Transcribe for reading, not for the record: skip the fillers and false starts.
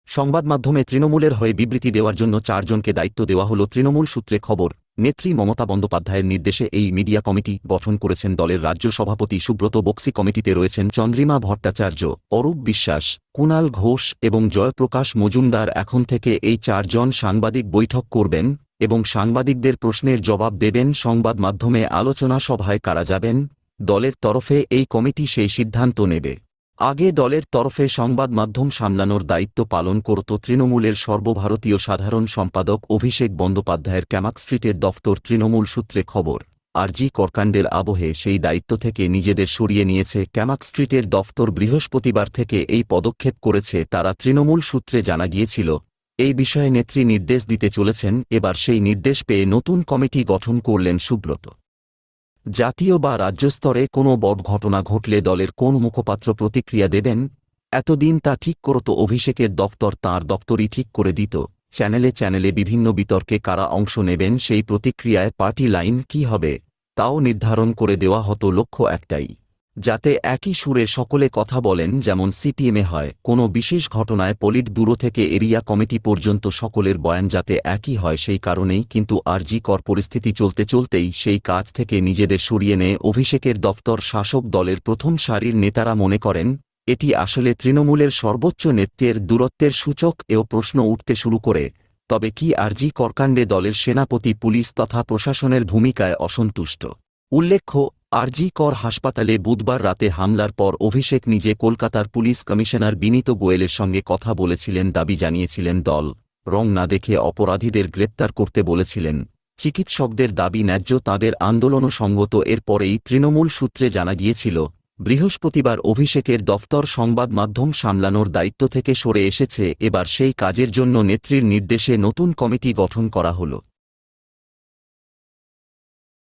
সংবাদ মাধ্যমে তৃণমূলের হয়ে বিবৃতি দেওয়ার জন্য 4 জনকে দায়িত্ব দেওয়া হল। তৃণমূল সূত্রে খবর, নেত্রী মমতা বন্দ্যোপাধ্যায়ের নির্দেশে এই মিডিয়া কমিটি গঠন করেছেন দলের রাজ্য সভাপতি সুব্রত বক্সী। কমিটিতে রয়েছেন চন্দ্রিমা ভট্টাচার্য, অরূপ বিশ্বাস, কুণাল ঘোষ এবং জয়প্রকাশ মজুমদার। এখন থেকে এই 4 জন সাংবাদিক বৈঠক করবেন এবং সাংবাদিকদের প্রশ্নের জবাব দেবেন। সংবাদ মাধ্যমে আলোচনা সভায় কারা যাবেন, দলের তরফে এই কমিটি সেই সিদ্ধান্ত নেবে। আগে দলের তরফে সংবাদ মাধ্যম সামলানোর দায়িত্ব পালন করত তৃণমূলের সর্বভারতীয় সাধারণ সম্পাদক অভিষেক বন্দ্যোপাধ্যায়ের ক্যামাক স্ট্রিটের দফতর। তৃণমূল সূত্রে খবর, আরজি করকাণ্ডের আবহে সেই দায়িত্ব থেকে নিজেদের সরিয়ে নিয়েছে ক্যামাক স্ট্রিটের দফতর। বৃহস্পতিবার থেকে এই পদক্ষেপ করেছে তারা। তৃণমূল সূত্রে জানা গিয়েছিল এই বিষয়ে নেত্রী নির্দেশ দিতে চলেছেন। এবার সেই নির্দেশ পেয়ে নতুন কমিটি গঠন করলেন সুব্রত। জাতীয় বা রাজ্য স্তরে কোনো বড় ঘটনা ঘটলে দলের কোন মুখপাত্র প্রতিক্রিয়া দেবেন, এতদিন তা ঠিক করত অভিষেকের দফতর। তাঁর দপ্তরই ঠিক করে দিত। চ্যানেলে চ্যানেলে বিভিন্ন বিতর্কে কারা অংশ নেবেন, সেই প্রতিক্রিয়ায় পার্টি লাইন কী হবে তাও নির্ধারণ করে দেওয়া হতো। লক্ষ্য একটাই, যাতে একই সুরে সকলে কথা বলেন, যেমন সিপিএমে হয়। কোনো বিশেষ ঘটনায় পলিট ব্যুরো থেকে এরিয়া কমিটি পর্যন্ত সকলের বয়ান যাতে একই হয়, সেই কারণেই। কিন্তু আরজি কর পরিস্থিতি চলতে চলতেই সেই কাজ থেকে নিজেদের সরিয়ে নেয় অভিষেকের দফতর। শাসক দলের প্রথম সারির নেতারা মনে করেন এটি আসলে তৃণমূলের সর্বোচ্চ নেতৃত্বের দূরত্বের সূচক। এও প্রশ্ন উঠতে শুরু করে, তবে কি আরজি করকাণ্ডে দলের সেনাপতি, পুলিশ তথা প্রশাসনের ভূমিকায় অসন্তুষ্ট? উল্লেখ্য, আরজি কর হাসপাতালে বুধবার রাতে হামলার পর অভিষেক নিজে কলকাতার পুলিশ কমিশনার বিনীত গোয়েলের সঙ্গে কথা বলেছিলেন। দাবি জানিয়েছিলেন দল রং না দেখে অপরাধীদের গ্রেপ্তার করতে বলেছিলেন। চিকিৎসকদের দাবি ন্যায্য, তাঁদের আন্দোলনও সঙ্গত। এরপরেই তৃণমূল সূত্রে জানা গিয়েছিল বৃহস্পতিবার অভিষেকের দফতর সংবাদ মাধ্যম সামলানোর দায়িত্ব থেকে সরে এসেছে। এবার সেই কাজের জন্য নেত্রীর নির্দেশে নতুন কমিটি গঠন করা হল।